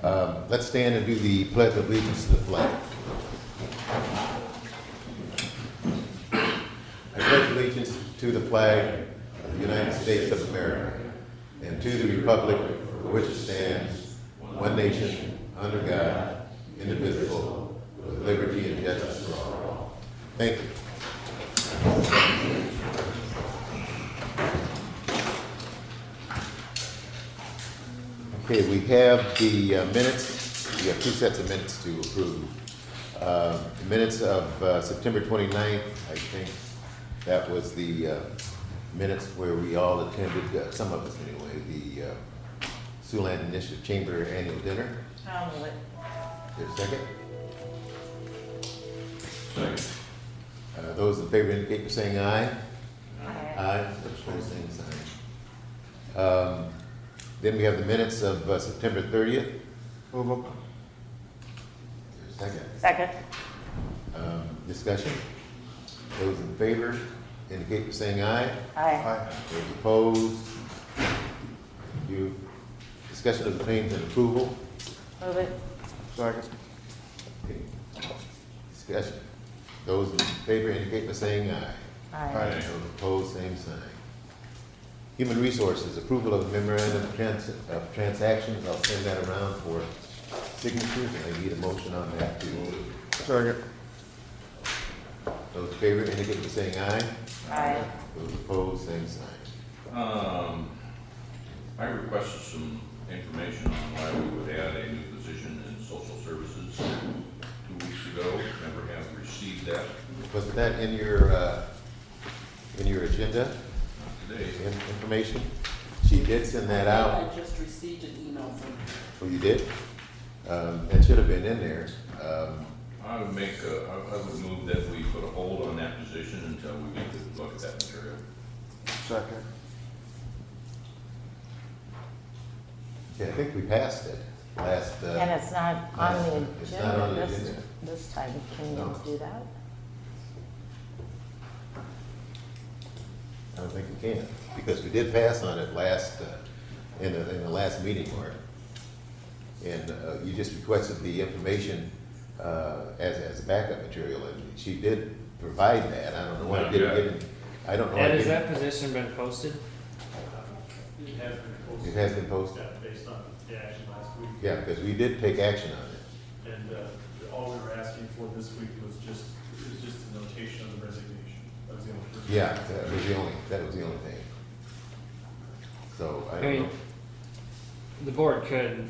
Let's stand and do the pledge of allegiance to the flag. I pledge allegiance to the flag of the United States of America and to the republic for which it stands, one nation, under God, indivisible, with liberty and justice for all. Thank you. Okay, we have the minutes. We have two sets of minutes to approve. The minutes of September 29th, I think that was the minutes where we all attended, some of us anyway, the Siouxland Initiative Chamber Annual Dinner. I'll move it. Is there a second? Second. Those in favor indicate by saying aye. Aye. Aye. Opposed, same sign. Then we have the minutes of September 30th. Move them. Is there a second? Second. Discussion? Those in favor indicate by saying aye. Aye. Aye. Those opposed? Thank you. Discussion of the claims and approval. Move it. Second. Okay. Discussion. Those in favor indicate by saying aye. Aye. Those opposed, same sign. Human Resources, approval of memorandum of transactions. I'll send that around for signatures, and I need a motion on that too. Second. Those in favor indicate by saying aye. Aye. Those opposed, same sign. I requested some information on why we would add a new position in social services 2 weeks ago. Never have received that Was that in your agenda? today. Information? She did send that out. I just received an email from her. Oh, you did? That should have been in there. I would move that we put a hold on that position until we get to look at that material. Second. Okay, I think we passed it last. And it's not on the It's not on agenda the this, agenda. this time. Can No. you do that? I don't think we can, because we did pass on it last, in the last meeting, Mark. And you just requested the information as a backup material, and she did provide that. I don't know why it didn't get in. I don't know. why it Ed, has didn't- that position been posted? It has been posted. It has been posted? Yeah, based on the action last week. Yeah, because we did take action on it. And all we were asking for this week was just a notation of the resignation. That was the only. Yeah, that was the only thing. So, I I don't mean, know. the board could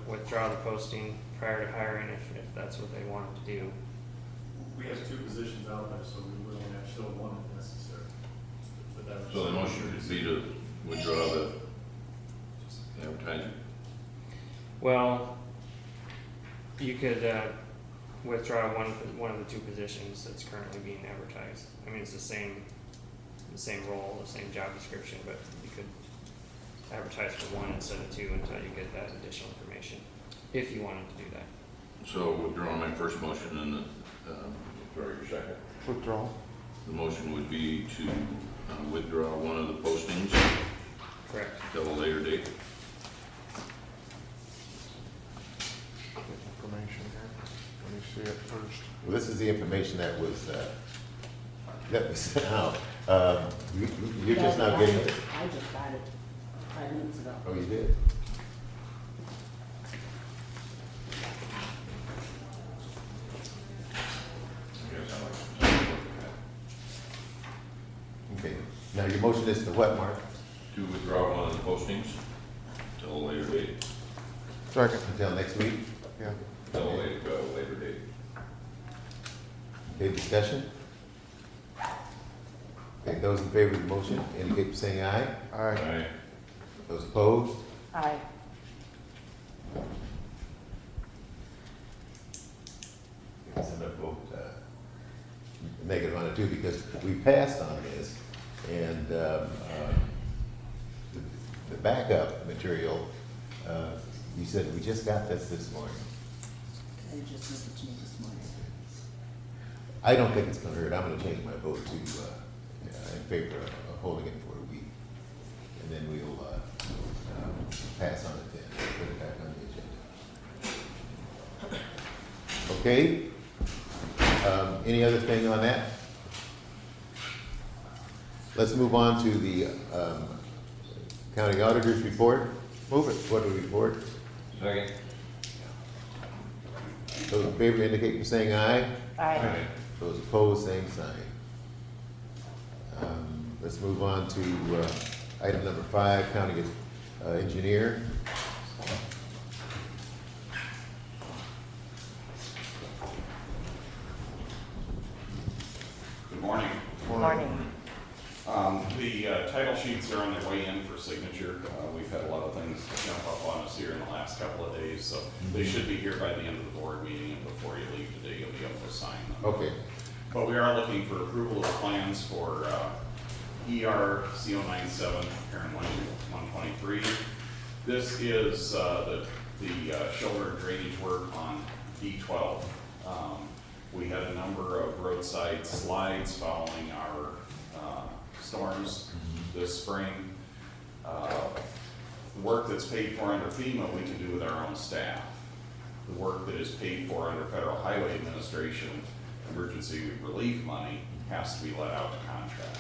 withdraw the posting prior to hiring if that's what they wanted to do. We have two positions out there, so we would only have to fill one if necessary. But that was- So the motion would be to withdraw the advertising. Well, you could withdraw one of the two positions that's currently being advertised. I mean, it's the same role, the same job description, but you could advertise for one instead of two until you get that additional information, if you wanted to do that. So withdraw my first motion and withdraw your second. Withdraw. The motion would be to withdraw one of the postings Correct. till a later date. Information here. Let me see it first. Well, this is the information that was sent out. You're just now getting it? I just got it 5 minutes ago. Oh, you did? I guess I'd like to look at Okay. Now, your motion is to what, Mark? that. To withdraw one of the postings till a later date, Second. Until next week? Yeah. till a later date. Okay, discussion? Okay, those in favor of the motion indicate by saying aye. Aye. Aye. Those opposed? Aye. Yes, I'm gonna vote negative on it too, because we passed on this, and the backup material, you said we just got this morning. They just sent it to me this morning. I don't think it's gonna hurt. I'm gonna change my vote to in favor of holding it for a week, and then we'll pass on it then, put it back on the agenda. Okay? Any other thing on that? Let's move on to the county auditor's report. Move it. Quarterly report. Second. Those in favor indicate by saying aye. Aye. Those opposed, same sign. Let's move on to item number 5, county engineer. Good morning. Morning. The title sheets are on their way in for signature. We've had a lot of things jump up on us here in the last couple of days, so they should be here by the end of the board meeting, and before you leave today, you'll be able to sign them. Okay. But we are looking for approval of the plans for ER CO97, Karen 123. This is the shoulder drainage work on D12. We had a number of roadside slides following our storms this spring. The work that's paid for under FEMA, we can do with our own staff. The work that is paid for under Federal Highway Administration emergency relief money has to be let out to contract.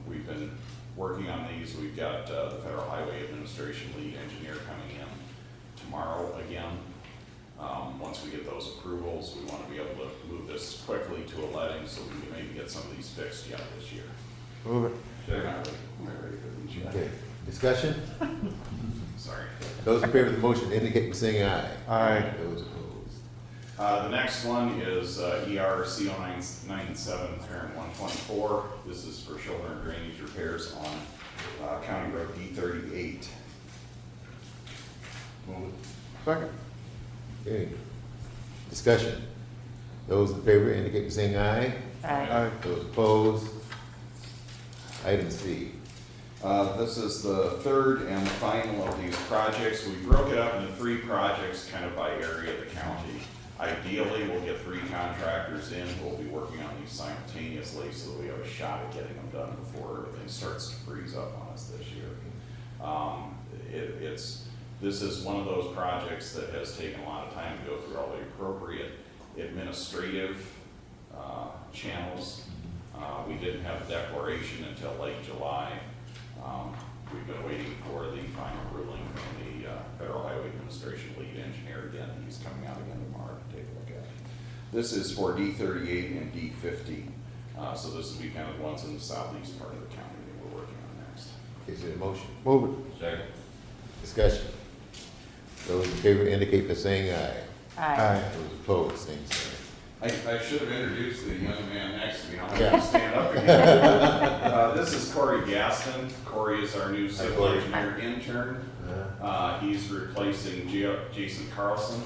We've been working on these. We've got the Federal Highway Administration lead engineer coming in tomorrow again. Once we get those approvals, we want to be able to move this quickly to a letting so we can maybe get some of these fixed yet this year. Move it. They're not ready for these yet. Okay. Discussion? Sorry. Those in favor of the motion indicate by saying aye. Aye. Those opposed. The next one is ER CO97, parent 124. This is for shoulder and drainage repairs on County Road D38. Move it. Second. Okay. Discussion. Those in favor indicate by saying aye. Aye. Those opposed. Item C. This is the third and final of these projects. We broke it up into 3 projects kind of by area of the county. Ideally, we'll get 3 contractors in who will be working on these simultaneously so that we have a shot at getting them done before everything starts to freeze up on us this year. This is one of those projects that has taken a lot of time to go through all the appropriate administrative channels. We didn't have a declaration until late July. We've been waiting for the final ruling from the Federal Highway Administration lead engineer again. He's coming out again tomorrow to take a look at it. This is for D38 and D50. So this will be kind of the ones in the southeast part of the county that we're working on next. Is there a motion? Move it. Second. Discussion. Those in favor indicate by saying aye. Aye. Those opposed, same sign. I should have introduced the young man next to me. I'll Yeah. have to stand up again. This is Corey Gaston. Corey is our new civil Corey. engineer intern. He's replacing Jason Carlson,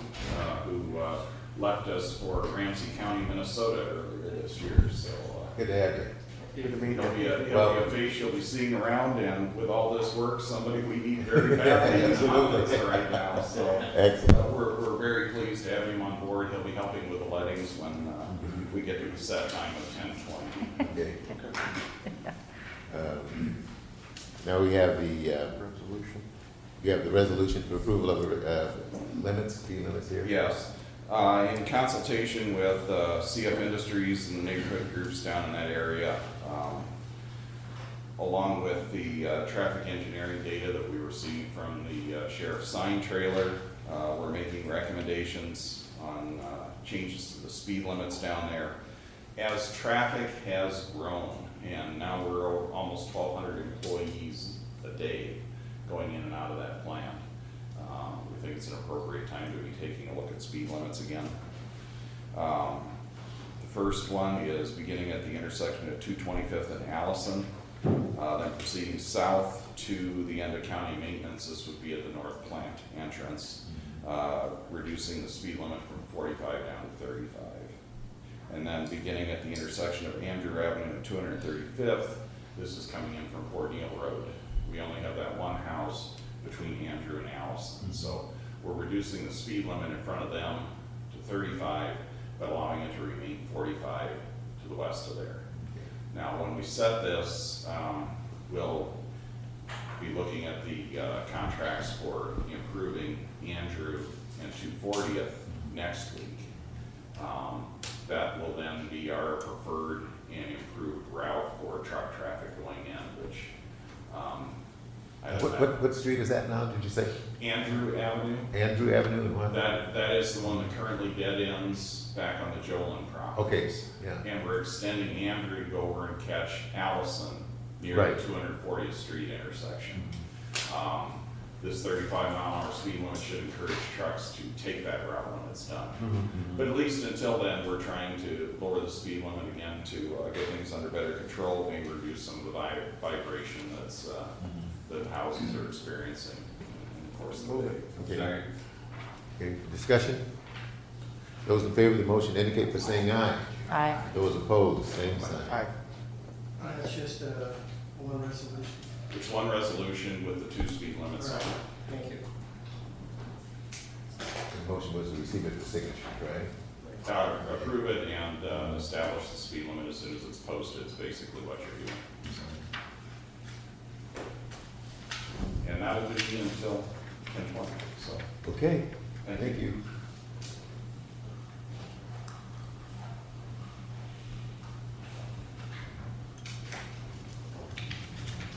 who left us for Ramsey County, Minnesota earlier this year. So Good to have you. Good to meet he'll be you. a face you'll be seeing around, and with all this work, somebody we need very badly in the office right now. So Excellent. we're very pleased to have him on board. He'll be helping with the lettings when we get to the set time of 10:20. Okay. Now we have the, Resolution. you have the resolution for approval of limits, speed limits here? Yes. In consultation with CF Industries and the neighborhood groups down in that area, along with the traffic engineering data that we received from the sheriff's sign trailer, we're making recommendations on changes to the speed limits down there. As traffic has grown, and now we're over almost 1,200 employees a day going in and out of that plant, we think it's an appropriate time to be taking a look at speed limits again. The first one is beginning at the intersection of 225th and Allison, then proceeding south to the end of county maintenance. This would be at the north plant entrance, reducing the speed limit from 45 down to 35. And then beginning at the intersection of Andrew Avenue and 235th, this is coming in from Port Neal Road. We only have that one house between Andrew and Allison. So we're reducing the speed limit in front of them to 35, but allowing it to remain 45 to the west of there. Now, when we set this, we'll be looking at the contracts for improving Andrew and 240th next week. That will then be our preferred and improved route for truck traffic going in, which, What street is that now, did you say? Andrew Avenue, Andrew Avenue and what? that is the one that currently dead ends back on the Jolin Okay, properties. yeah, And we're extending Andrew to go over and catch Allison near Right. the 240th Street intersection. This 35-mile-an-hour speed limit should encourage trucks to take that route when it's done. But at least until then, we're trying to lower the speed limit again to get things under better control, maybe reduce some of the vibration that's, that houses are experiencing in the course of the day. okay. Okay, discussion? Those in favor of the motion indicate by saying aye. Aye. Those opposed, same sign. Aye. It's just one resolution. It's one resolution with the 2 speed limits on it. Thank you. The motion was to receive it for signature, right? Approve it and establish the speed limit as soon as it's posted, is basically what you're doing. And that will be until 10/20, so. Okay, Thank thank you.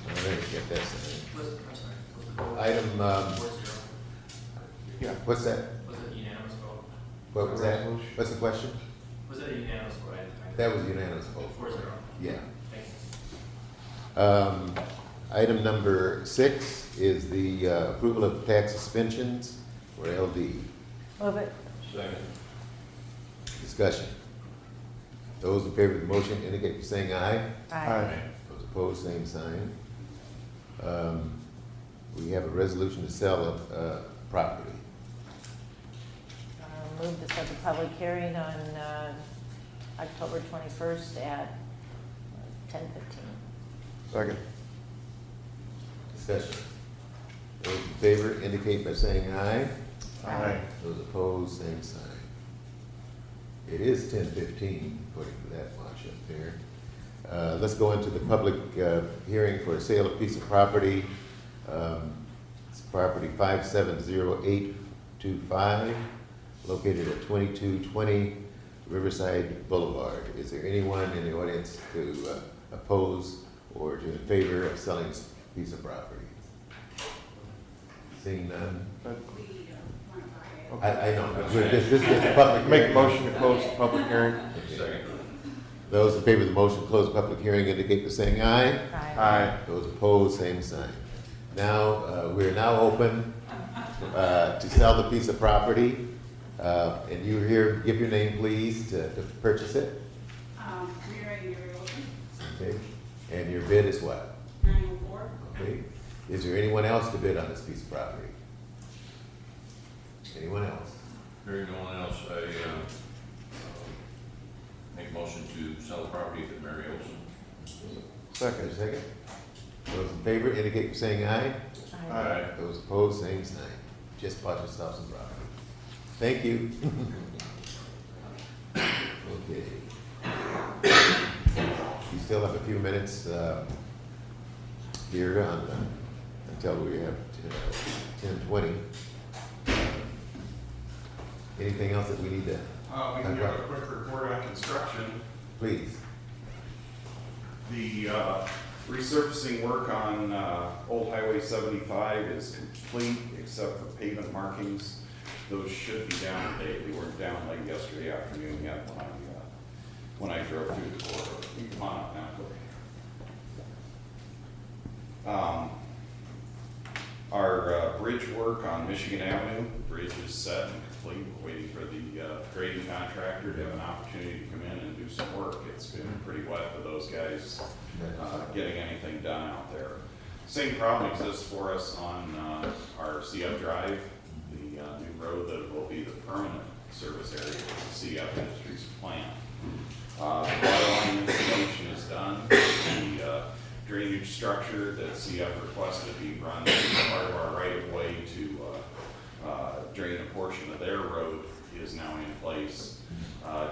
All right, get that signed. Item, Yeah. what's that? Was it unanimous vote? What was that? Resolution. What's the question? Was it a unanimous vote? That was unanimous vote. 4-0. Yeah. Thank you. Item number 6 is the approval of tax suspensions for LD. Move it. Second. Discussion. Those in favor of the motion indicate by saying aye. Aye. Those opposed, same sign. We have a resolution to sell of property. Move to set the public hearing on October 21st at 10:15. Second. Discussion. Those in favor indicate by saying aye. Aye. Those opposed, same sign. It is 10:15, according to that much up there. Let's go into the public hearing for a sale of a piece of property. It's property 570825, located at 2220 Riverside Boulevard. Is there anyone in the audience to oppose or to in favor of selling this piece of property? Seeing none? I know, but this is a public Make a hearing. motion to close the public hearing. Okay. Those in favor of the motion to close the public hearing indicate by saying aye. Aye. Those opposed, same sign. Now, we're now open to sell the piece of property. And you're here, give your name, please, to purchase it. Mary Olson, Okay. And your bid is what? 904. Okay. Is there anyone else to bid on this piece of property? Anyone else? Hearing no one else, I make motion to sell the property to Mary Olson. Second. Is there a second? Those in favor indicate by saying aye. Aye. Those opposed, same sign. Just bought yourself some property. Thank you. Okay. You still have a few minutes here on, until we have 10:20. Anything else that we need to, We can give a quick report on construction. please? The resurfacing work on Old Highway 75 is complete, except for pavement markings. Those should be down today. They weren't down late yesterday afternoon yet when I drove through the corridor. You can come on up now, Corey. Our bridge work on Michigan Avenue, the bridge is set and complete. We're waiting for the grading contractor to have an opportunity to come in and do some work. It's been pretty wet for those guys getting anything done out there. Same problem exists for us on our CF Drive, the new road that will be the permanent service area for the CF Industries plant. The water line installation is done. The drainage structure that CF requested be run as part of our right-of-way to drain a portion of their road is now in place.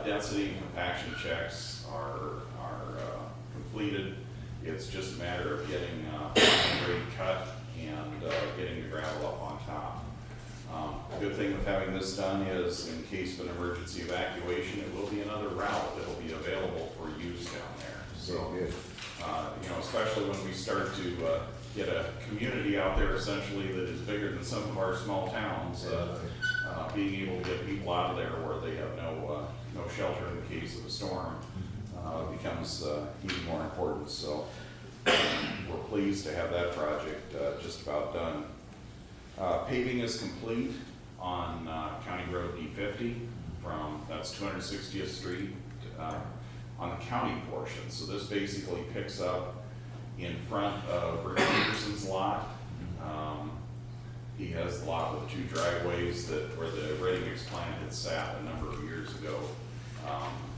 Density and compaction checks are completed. It's just a matter of getting grade cut and getting the gravel up on top. Good thing with having this done is, in case of an emergency evacuation, it will be another route that will be available for use down there. So, Good. you know, especially when we start to get a community out there essentially that is bigger than some of our small towns, being able to get people out of there where they have no shelter in the case of a storm becomes even more important. So we're pleased to have that project just about done. Paving is complete on County Road D50 that's 260th Street on the county portion. So this basically picks up in front of Rick Peterson's lot. He has the lot with the 2 driveways where the ready mix plant had sat a number of years ago.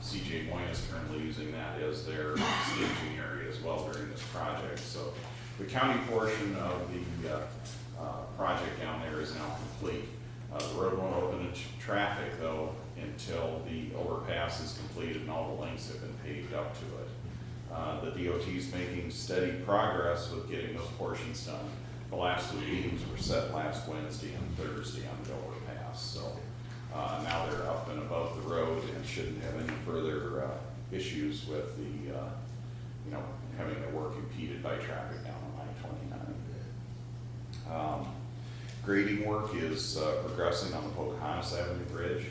CJ Moyne is currently using that as their staging area as well during this project. So the county portion of the project down there is now complete. The road won't open to traffic though until the overpass is completed and all the links have been paved up to it. The DOT is making steady progress with getting those portions done. The last 2 meetings were set last Wednesday and Thursday on the overpass. So now they're up and above the road and shouldn't have any further issues with the, having their work impeded by traffic down on I-29. Grading work is progressing on the Pocahontas Avenue Bridge.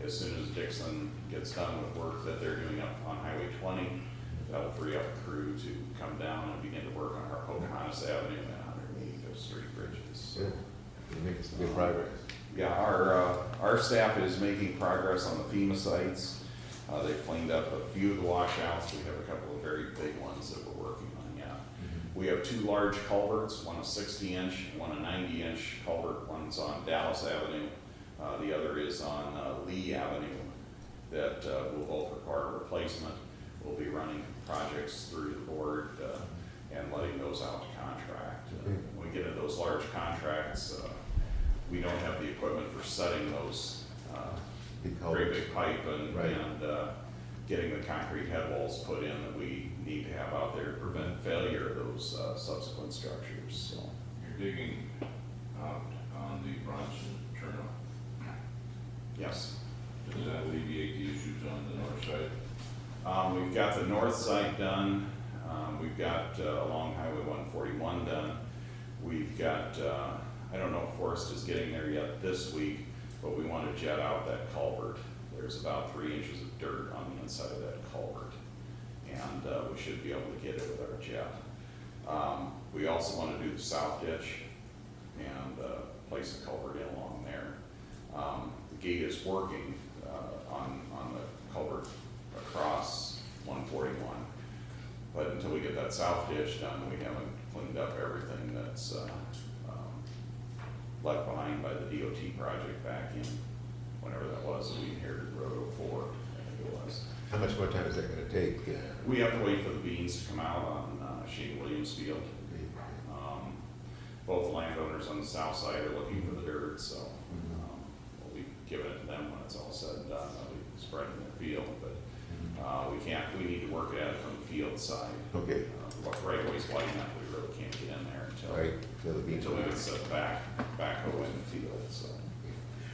As soon as Dixon gets done with work that they're doing up on Highway 20, that'll free up a crew to come down and begin to work on our Pocahontas Avenue and 185th Street bridges. Good. You're making some good progress. Yeah, our staff is making progress on the FEMA sites. They've cleaned up a few of the washouts. We have a couple of very big ones that we're working on, yeah. We have 2 large culverts, one a 60-inch, one a 90-inch culvert. One's on Dallas Avenue. The other is on Lee Avenue that will both require replacement. We'll be running projects through the board and letting those out to contract. When we get into those large contracts, we don't have the equipment for setting those very big pipe and getting the concrete head walls put in that we need to have out there to prevent failure of those subsequent structures. So You're digging out on the Bronson turnout. yes. Does that alleviate the issues on the north side? We've got the north side done. We've got along Highway 141 done. We've got, I don't know if Forrest is getting there yet this week, but we want to jet out that culvert. There's about 3 inches of dirt on the inside of that culvert, and we should be able to get it with our jet. We also want to do the south ditch and place a culvert in along there. The gate is working on the culvert across 141, but until we get that south ditch done, we haven't cleaned up everything that's left behind by the DOT project back in whenever that was, we inherited Road 04, I think it was. How much more time is that gonna take? We have to wait for the beans to come out on Shane Williams Field. Both landowners on the south side are looking for the dirt, so we'll be giving it to them when it's all said and done. They'll be spreading their field, but we need to work at it from the field side. Okay. Right away is wide enough, we really can't get in there until we get set backhoe in the field, so.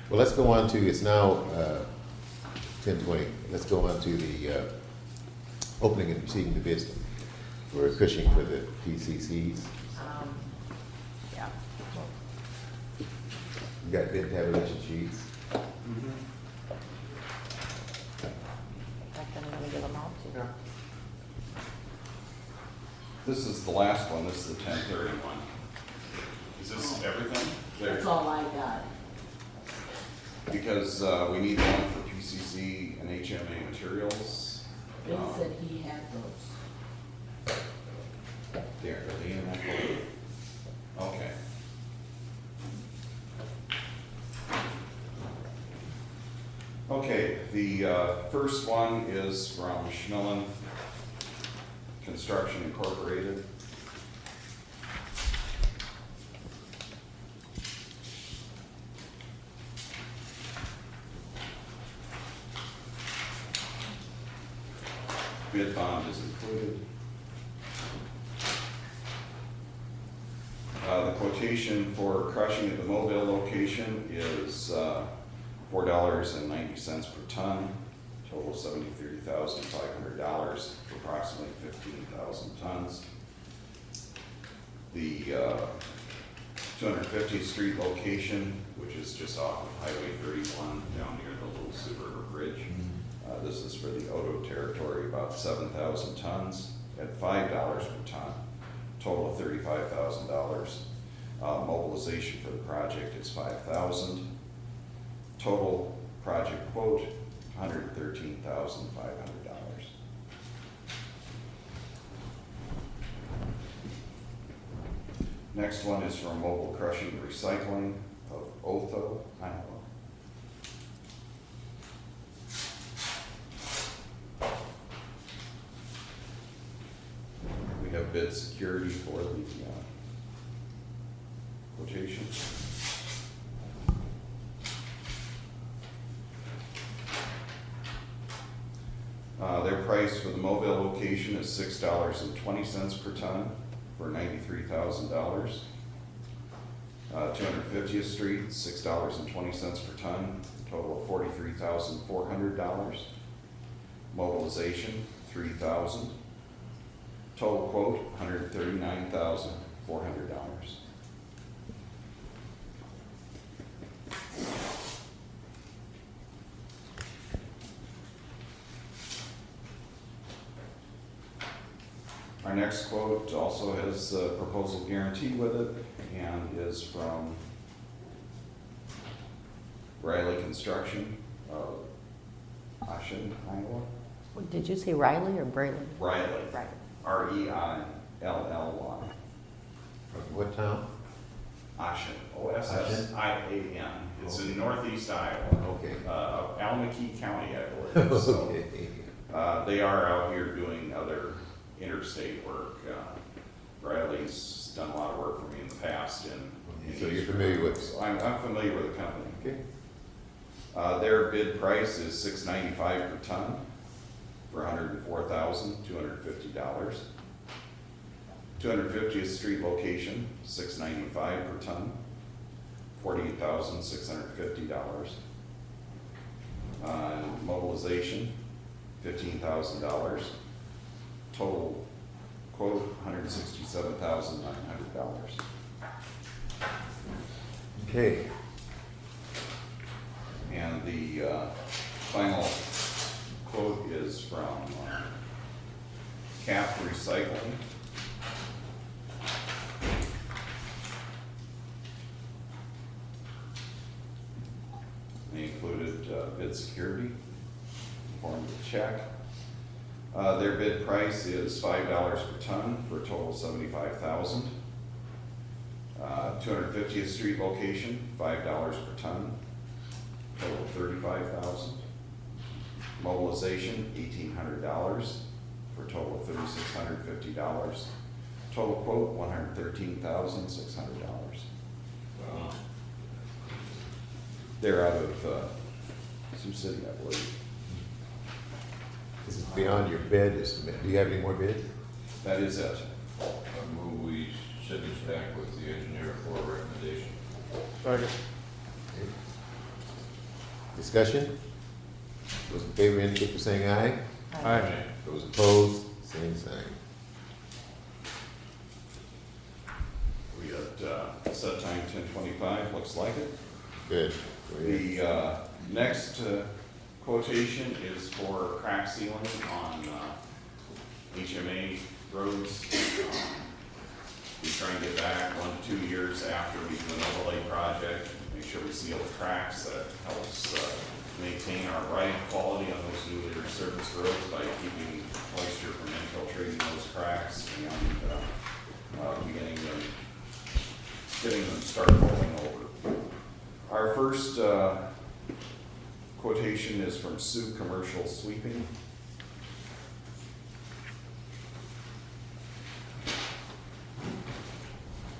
Well, let's go on to, it's now 10:20. Let's go on to the opening and receiving the bids for Cushing for the PCCs. Yeah. You got bid tabulation sheets. I'm gonna give them all to you. This is the last one, this is the 1030 one. Is this everything? That's all I got. Because we need one for PCC and HMA materials. Bill said he had those. There, are they in that folder? Okay. Okay, the first one is from Schmillen Construction Incorporated. Bid bond is included. The quotation quotation for crushing at the Mobile location is $4.90 per ton, total $73,500 for approximately 15,000 tons. The 250th Street location, which is just off of Highway 31 down near the Little Sioux River Bridge. This is for the Oto territory, about 7,000 tons at $5 per ton, total of $35,000. Mobilization for the project is $5,000. Total project quote, $113,500. Next one is from Mobile Crushing and Recycling of Otho, Iowa. We have bid security for the quotation. Their price for the Mobile location is $6.20 per ton for $93,000. 250th Street, $6.20 per ton, total of $43,400. Mobilization, $3,000. Total quote, $139,400. Our next quote also has a proposal guarantee with it and is from Riley Construction of Ashen, Iowa. Did you say Riley or Brayley? Riley, Riley. R-E-I-L-L-Y. What town? Ashen, O-S-S-I-A-N. It's in northeast Iowa. Okay. Alameda County, I believe. So, Okay. they are out here doing other interstate work. Riley's done a lot of work for me in the past. So you're familiar with? So I'm familiar with the company. Okay. Their bid price is $6.95 per ton for $104,250. 250th Street location, $6.95 per ton, $48,650. Mobilization, $15,000. Total quote, $167,900. Okay. And the final quote is from Cap Recycling. They included bid security, form the check. Their bid price is $5 per ton for a total of $75,000. 250th Street location, $5 per ton, total of $35,000. Mobilization, $1,800 for a total of $3,650. Total quote, $113,600. Wow. They're out of Sioux City, I believe. This is beyond your bid. Do you have any more bids? That is it. I move we send this back with the engineer for a recommendation. Second. Okay. Discussion? Those in favor indicate by saying aye. Aye. Those opposed, same sign. We got set time 10:25, looks like it. Good. Go ahead. The next quotation is for crack sealing on HMA roads. We try and get back 1 to 2 years after we do an overlay project, make sure we seal the cracks. That helps maintain our riding quality on those newly resurfaced roads by keeping moisture from infiltrating those cracks and getting them start rolling over. Our first quotation is from Sioux Commercial Sweeping.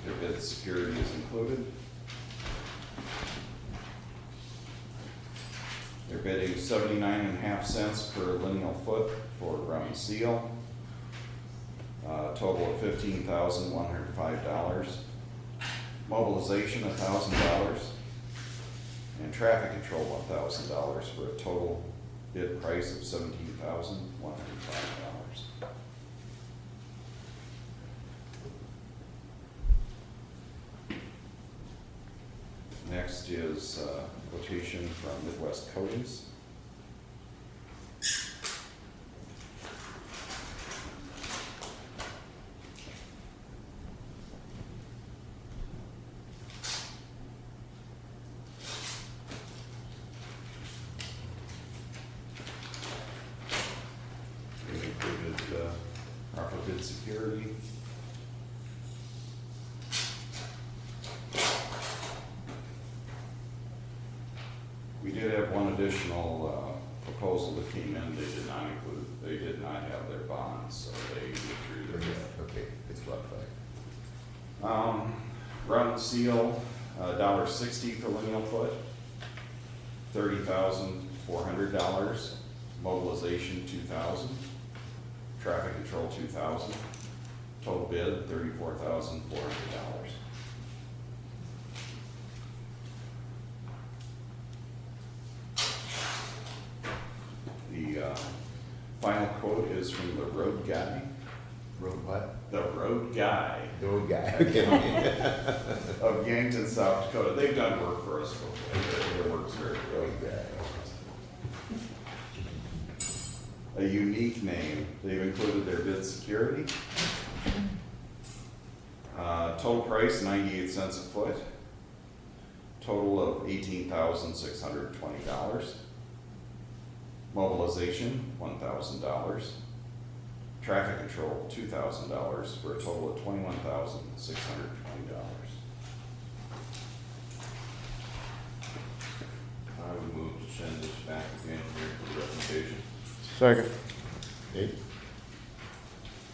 Their bid security is included. They're bidding 79.5 cents per lineal foot for ground seal. Total of $15,105. Mobilization, $1,000. And traffic control, $1,000 for a total bid price of $17,105. Next is quotation from Midwest Coatings. They included proper bid security. We did have one additional proposal that came in. They did not have their bonds, so they withdrew their bid. Okay, it's clarified. Run seal, $1.60 per lineal foot, $30,400. Mobilization, $2,000. Traffic control, $2,000. Total bid, $34,400. The final quote is from the road guy. Road what? The road guy The road guy, okay. of Yankton, South Dakota. They've done work for us before. Their work's very Road good. guy. A unique name. They've included their bid security. Total price, 98 cents a foot. Total of $18,620. Mobilization, $1,000. Traffic control, $2,000 for a total of $21,620. I would move to send this back to the engineer for the recommendation. Second. Okay.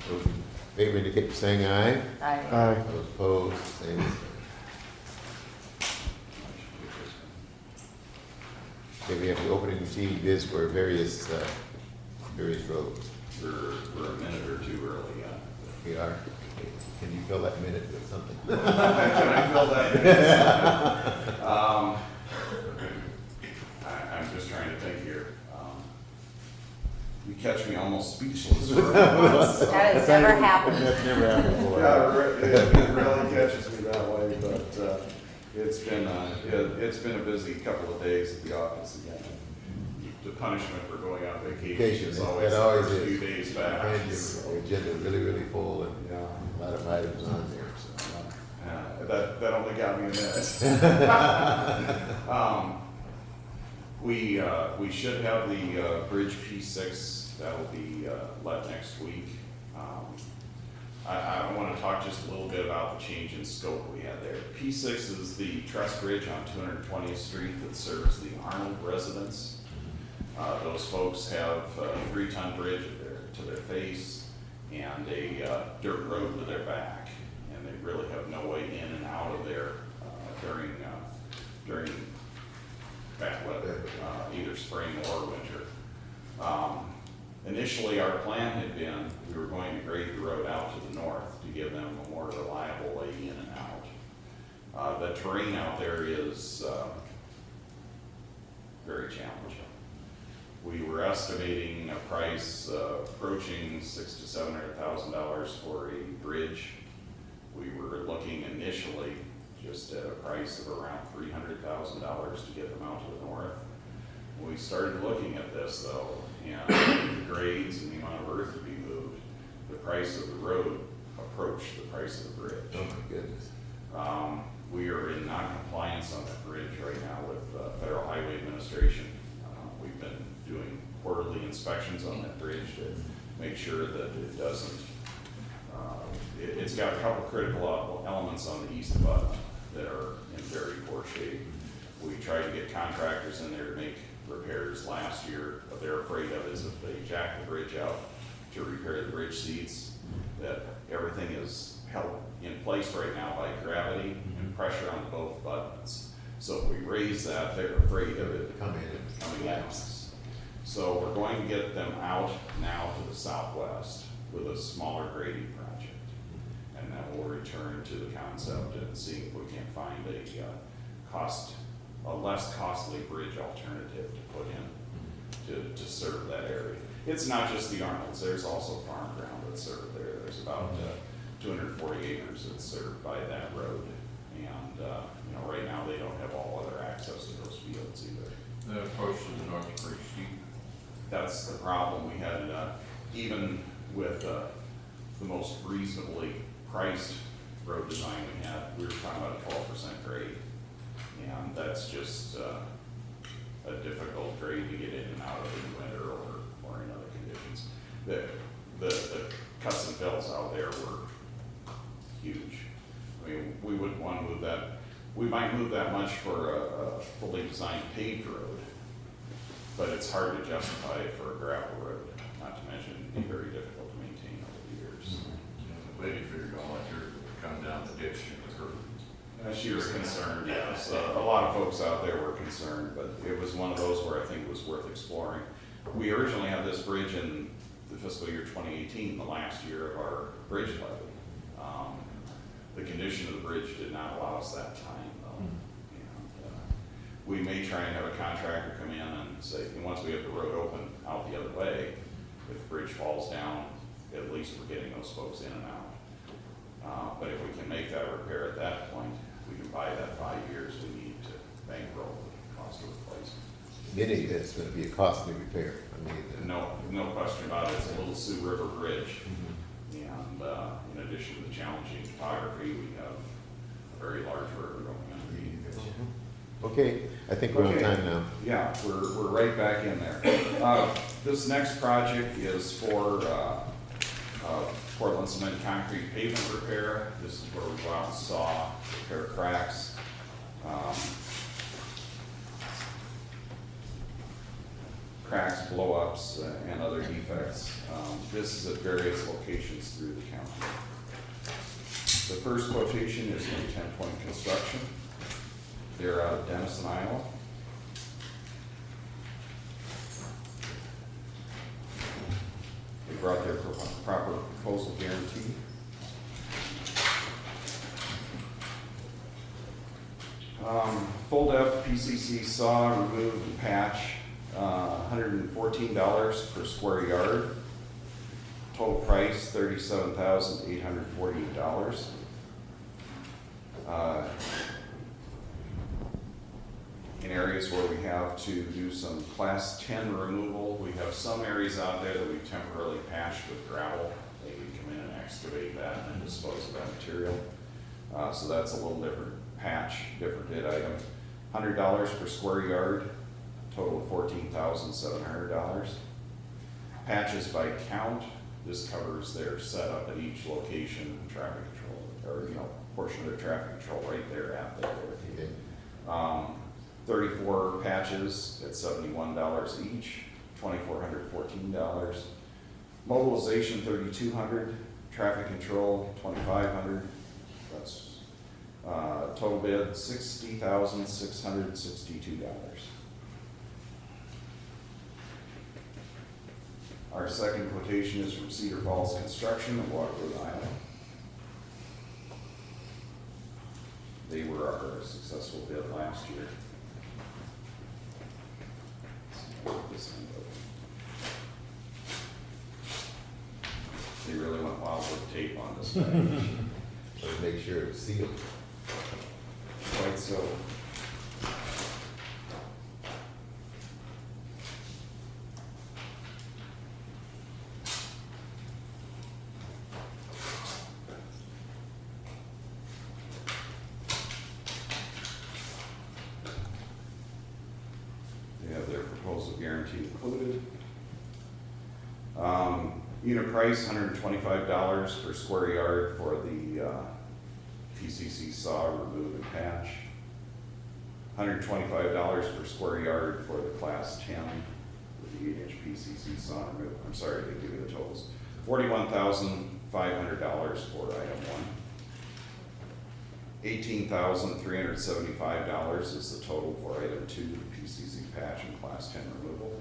Those in favor indicate by saying aye. Aye. Those opposed, same sign. Okay, we have the opening and receiving bids for various roads. We're a minute or two early, yeah. We are. Okay. Can you fill that minute with something? Can I fill that in? I'm just trying to think here. You catch me almost speechless. For a moment, so- That has never happened. That's never happened before. Yeah, it really catches me that way, but it's been a busy couple of days at the office again. The punishment for going on vacation is always It the always first is. few days back. And your agenda really, really full and Yeah. a lot of items on there, so. That only got me a minute. We should have the Bridge P6, that'll be let next week. I want to talk just a little bit about the change in scope we had there. P6 is the truss bridge on 220th Street that serves the Arnold residents. Those folks have a 3-ton bridge to their face and a dirt road to their back, and they really have no way in and out of there during bad weather, either spring or winter. Initially, our plan had been we were going to grade the road out to the north to give them a more reliable way in and out. The terrain out there is very challenging. We were estimating a price approaching $600,000 to $700,000 for a bridge. We were looking initially just at a price of around $300,000 to get them out to the north. We started looking at this though, and the grades and the amount of earth to be moved, the price of the road approached the price of the bridge. Oh my goodness. We are in non-compliance on that bridge right now with Federal Highway Administration. We've been doing quarterly inspections on that bridge to make sure that it doesn't, it's got a couple critical elements on the east abutment that are in very poor shape. We tried to get contractors in there to make repairs last year. What they're afraid of is if they jack the bridge out to repair the bridge seats, that everything is held in place right now by gravity and pressure on both abutments. So if we raise that, they're afraid of it coming at us. So we're going to get them out now to the southwest with a smaller grading project. and then we'll return to the concept and see if we can find a less costly bridge alternative to put in to serve that area. It's not just the Arnolds, there's also farm ground that's served there. There's about 240 acres that's served by that road. And, you know, right now they don't have all other access to those fields either. The approach to the north is pretty steep. That's the problem. We had, even with the most reasonably priced road design we had, we were talking about a 12% grade. And that's just a difficult grade to get in and out of in winter or in other conditions. The cuts and fills out there were huge. I mean, we wouldn't want to move that. We might move that much for a fully designed paved road, but it's hard to justify it for a gravel road, not to mention it'd be very difficult to maintain over the years. The lady figured all that dirt would come down the ditch and the curb. She was concerned, yes. A lot of folks out there were concerned, but it was one of those where I think it was worth exploring. We originally had this bridge in the fiscal year 2018, the last year of our bridge levy. The condition of the bridge did not allow us that time, though. And, we may try and have a contractor come in and say, and once we have the road open out the other way, if the bridge falls down, at least we're getting those folks in and out. But if we can make that repair at that point, we can buy that 5 years we need to bankroll the cost of replacement. Many of it's gonna be a costly repair. I mean, No question about it. It's a little Sioux River Bridge. And in addition to the challenging topography, we have a very large river going underneath. okay, I think we're on Okay. time now. Yeah, we're right back in there. This next project is for Portland cement concrete pavement repair. This is where we go out and saw, repair cracks. Cracks, blow-ups, and other defects. This is at various locations through the county. The first quotation is from 10 Point Construction. They're out of Denison, Iowa. They brought their proper proposal guarantee. Full depth PCC saw, remove and patch, $114 per square yard. Total price, $37,848. In areas where we have to do some class 10 removal, we have some areas out there that we've temporarily patched with gravel. They can come in and excavate that and dispose of that material. So that's a little different patch, different bid item. $100 per square yard, total of $14,700. Patches by count, this covers their setup at each location, traffic control, or, you know, portion of their traffic control right there at the door. 34 patches at $71 each, $2,414. Mobilization, $3,200. Traffic control, $2,500. That's total bid, $60,662. Our second quotation is from Cedar Falls Construction of Waterloo, Iowa. They were our successful bid last year. They really went wild with tape on this package. Let's make sure it's sealed. Quite so. They have their proposal guarantee included. Unit price, $125 per square yard for the PCC saw, remove and patch. $125 per square yard for the class 10 with the 8-inch PCC saw, remove. I'm sorry, I didn't give you the totals. $41,500 for item 1. $18,375 is the total for item 2, the PCC patch and class 10 removal.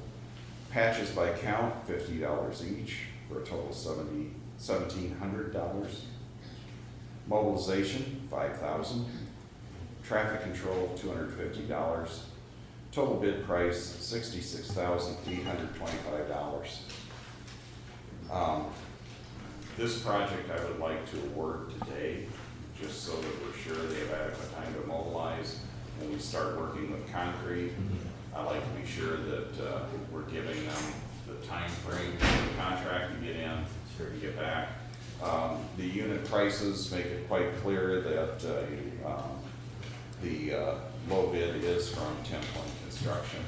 Patches by count, $50 each, for a total of $1,700. Mobilization, $5,000. Traffic control, $250. Total bid price, $66,825. This project I would like to award today, just so that we're sure they have adequate time to mobilize. When we start working with concrete, I like to be sure that we're giving them the time frame for the contract to get in, to get back. The unit prices make it quite clear that the low bid is from 10 Point Construction.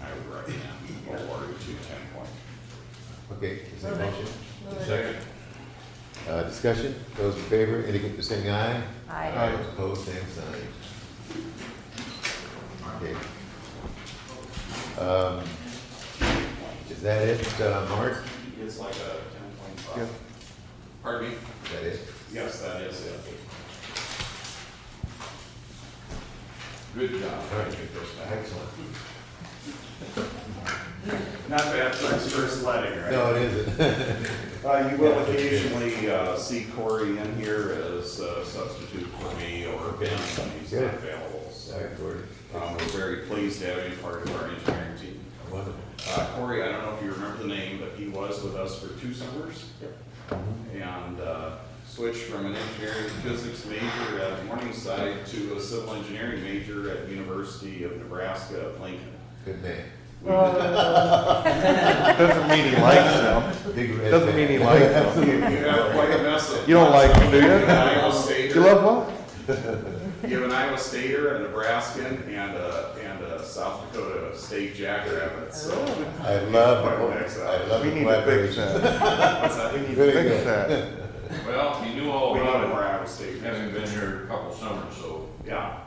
I would recommend awarding to 10 Point. Okay, is there a Move it. motion? Move it. Second. Discussion, those in favor indicate by saying aye. Aye. Those opposed, same sign. Okay. Is that it, Mark? It's like a 10.5. Yeah. Pardon me? Is that it? Yes, that is it. Good job. All right, excellent. Not bad for his first letting, right? No, it isn't. You will occasionally see Corey in here as a substitute for me or Ben when he's not available. So we're very pleased to have him part of our engineering team. Wonderful. Corey, I don't know if you remember the name, but he was with us for 2 summers. And switched from an engineering physics major at Morningside to a civil engineering major at University of Nebraska at Lincoln. Good man. Doesn't mean he likes them. Big red Doesn't fan. mean he likes them. You have quite a mess of. You don't like him, do you? You have an Iowa Stater. You love what? You have an Iowa Stater, a Nebraskan, and a South Dakota State Jackrabbit. So I love Quite it. a mix up. I love We the need to fix collaboration. that. what's that? We need to Really fix good. that. Well, you knew all We need about more it, Iowa State. having been here a couple summers, so Yeah.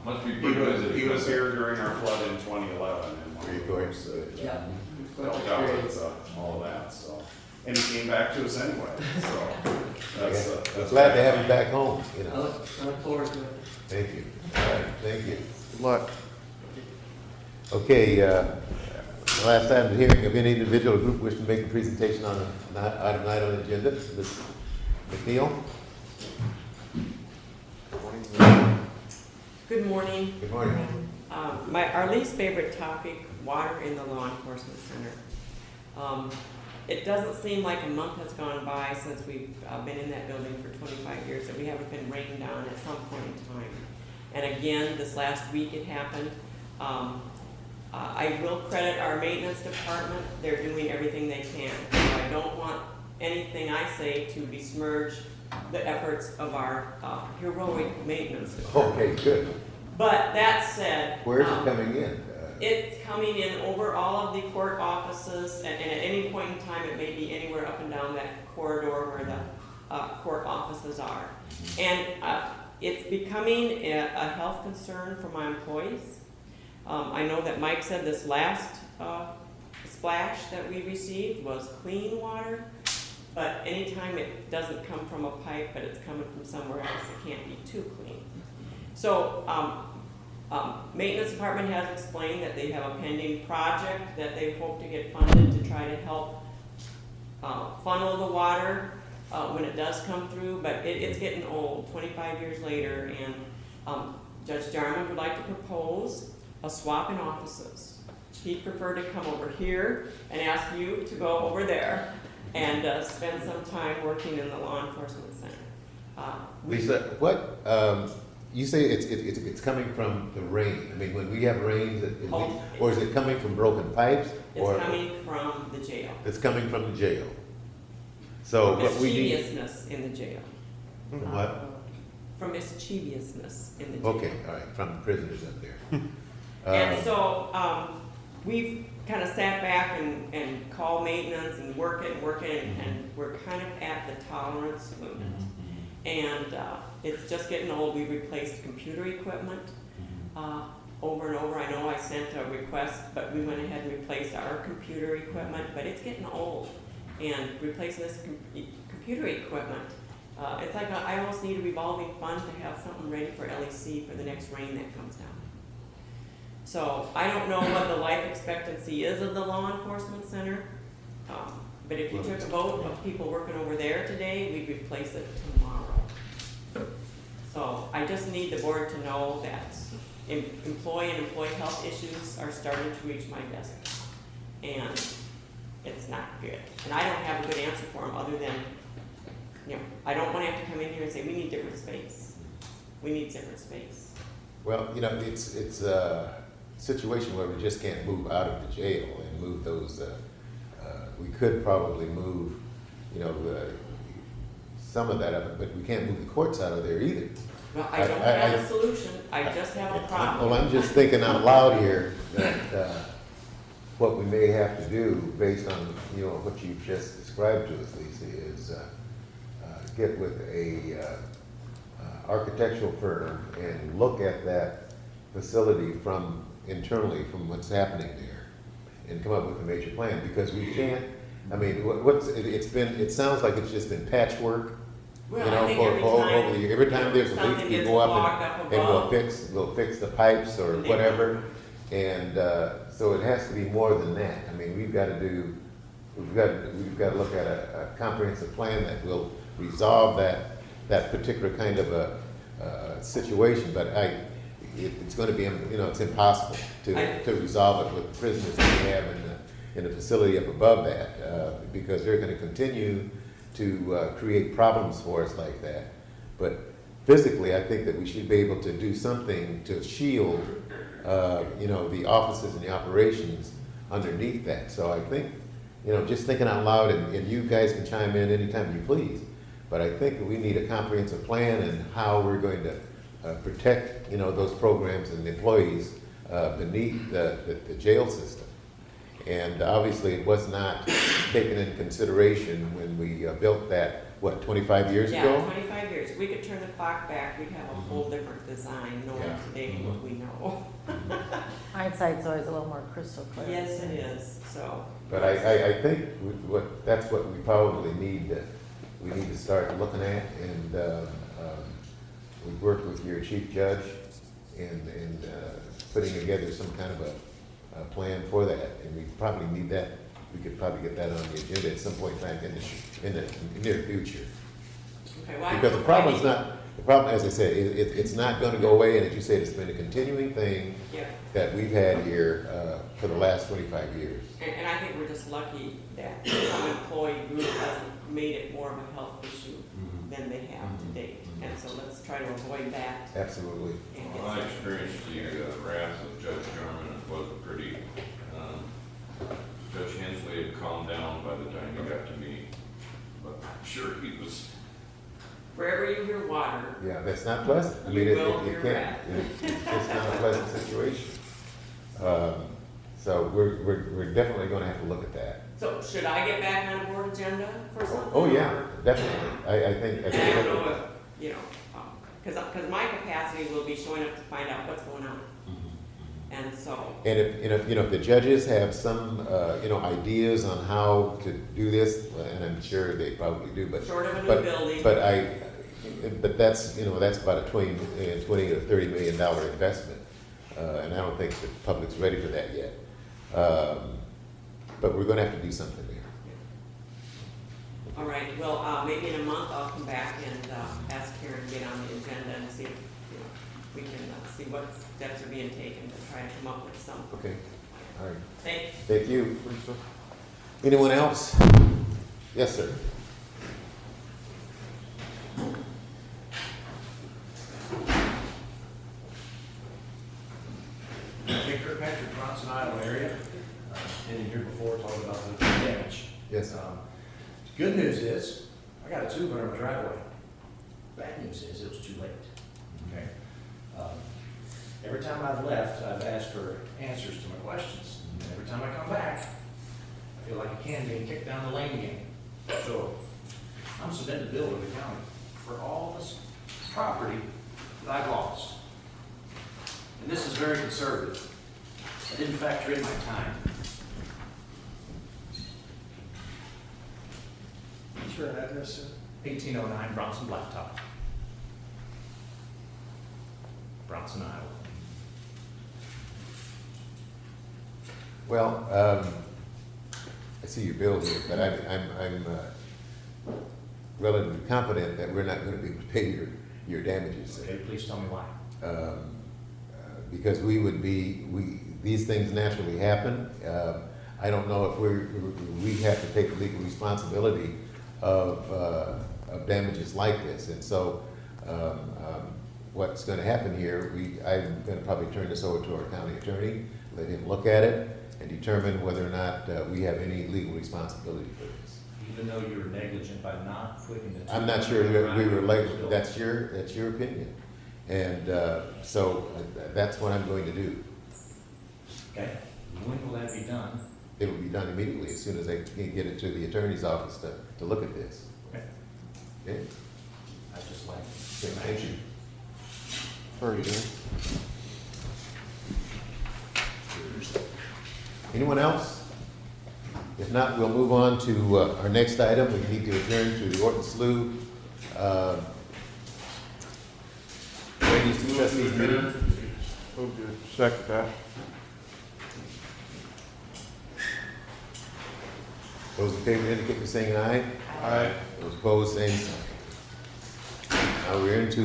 must be He pretty was, good. he was here during our flood in 2011 and one Pretty of the cool. folks that Yeah. helped out with all of that, so. And he came back to us anyway, so. That's Glad to have you back home, you I know. look forward to it. Thank you. All right, thank you. Good luck. Okay, last item, the hearing of any individual or group wishing to make a presentation on item 9 on the agenda. Ms. McNeil? Good morning. Good morning. Our least favorite topic, water in the law enforcement center. It doesn't seem like a month has gone by since we've been in that building for 25 years that we haven't been rained down at some point in time. And again, this last week it happened. I will credit our maintenance department. They're doing everything they can. So I don't want anything I say to besmirch the efforts of our heroic maintenance department. Okay, good. But that said, Where is it coming in? it's coming in over all of the court offices, and at any point in time, it may be anywhere up and down that corridor where the court offices are. And it's becoming a health concern for my employees. I know that Mike said this last splash that we received was clean water, but anytime it doesn't come from a pipe, but it's coming from somewhere else, it can't be too clean. So, maintenance department has explained that they have a pending project that they hope to get funded to try to help funnel the water when it does come through, but it's getting old, 25 years later, and Judge Jarman would like to propose a swap in offices. He'd prefer to come over here and ask you to go over there and spend some time working in the law enforcement center. Lisa, what, you say it's coming from the rain. I mean, when we have rains, or is it coming from broken pipes? Or It's coming from the jail. it's coming from the jail. So what we need. Mischievousness in the jail. From what? From mischievousness in the jail. Okay, all right, from the prisoners up there. And so, we've kind of sat back and called maintenance and work it, and we're kind of at the tolerance limit. And it's just getting old. We replaced computer equipment over and over. I know I sent a request, but we went ahead and replaced our computer equipment, but it's getting old. And replacing this computer equipment, it's like I almost need a revolving fund to have something ready for LEC for the next rain that comes down. So I don't know what the life expectancy is of the law enforcement center, but if you took a vote of people working over there today, we'd replace it tomorrow. So I just need the board to know that employee and employee health issues are starting to reach my desk. And it's not good. And I don't have a good answer for them other than, I don't want to have to come in here and say, we need different space. We need different space. Well, it's a situation where we just can't move out of the jail and move those, we could probably move, some of that of it, but we can't move the courts out of there either. Well, I don't have a solution, I just have a problem. Well, I'm just thinking out loud here that, what we may have to do based on, what you've just described to us, Lisa, is, get with a, architectural firm and look at that facility internally from what's happening there and come up with a major plan, because we can't, it sounds like it's just been patchwork, Well, I think over the year. Every time there's a leak, something we gets go up clogged and above. we'll fix the pipes or They- whatever. And, so it has to be more than that. We've got to look at a comprehensive plan that will resolve that particular kind of a situation, but it's going to be, it's impossible to resolve it with prisoners that we have in the facility up above that, because they're going to continue to create problems for us like that. But physically, I think that we should be able to do something to shield, the offices and the operations underneath that. So I think, just thinking out loud, and you guys can chime in anytime you please, but I think that we need a comprehensive plan and how we're going to protect, those programs and the employees beneath the jail system. And obviously, it was not taken into consideration when we built that, 25 years ago? Yeah, 25 years. We could turn the clock back, we'd have a whole different design, knowing Yeah. today what we know. Hindsight's always a little more crystal clear. Yes, it is, so. But I think that's what we probably need to start looking at, and we've worked with your chief judge and putting together some kind of a plan for that, and we probably need that. We could probably get that on the agenda at some point back in the near future. Okay, well, Because the problem, as I said, it's not gonna go away, and as you said, it's been a continuing thing Yeah, that we've had here for the last 25 years. and I think we're just lucky that some employee group hasn't made it more of a health issue than they have to date. And so let's try to avoid that. Absolutely. And get Well, I some- experienced the wrath of Judge Jarman. It wasn't pretty. Judge Hensley had calmed down by the time he got to me, but I'm sure he was. Wherever you hear water, Yeah, that's not pleasant. You will it hear can't, that. it's just not a pleasant situation. So we're definitely gonna have to look at that. so should I get back on a board agenda for something? Oh, yeah, or- definitely. I think. And I don't know if, because my capacity will be showing up to find out what's going on. And so, And if the judges have some, ideas on how to do this, and I'm sure they probably do, but. short of a new But, building. but that's, that's about a $20 to $30 million investment. And I don't think the public's ready for that yet. But we're gonna have to do something there. All right, well, maybe in a month I'll come back and ask Karen to get on the agenda and see if, we can see what steps are being taken to try to come up with some. Okay, all right. Thanks. Thank you. Anyone else? Yes, sir. Hey, Kirkpatrick, Bronson, Iowa area. Been in here before, talking about the damage. Yes. Good news is, I got a tube under my driveway. Bad news is, it was too late. Okay? Every time I've left, I've asked for answers to my questions. And every time I come back, I feel like a can being kicked down the lane again. So, I'm submitting a bill to the county for all this property that I've lost. And this is very conservative. I didn't factor in my time. What's your address, sir? 1809 Bronson Blacktop. Bronson, Iowa. Well, I see your bill here, but I'm relatively confident that we're not gonna be able to pay your damages. Okay, please tell me why. Because these things naturally happen. I don't know if we have to take legal responsibility of damages like this. And so what's gonna happen here, I'm gonna probably turn this over to our county attorney, let him look at it and determine whether or not we have any legal responsibility for this. Even though you were negligent by not putting the. I'm not sure that we were like, that's your opinion. And so that's what I'm going to do. Okay, when will that be done? It will be done immediately, as soon as I can get it to the attorney's office to look at this. Okay, Okay? I just like. Thank you. Very good. Anyone else? If not, we'll move on to our next item. We need to adjourn to the Orton Slough Ladies and Trustees meeting. Move to second that. Those in favor indicate by saying aye. Aye. Those opposed, same sign. Now we're into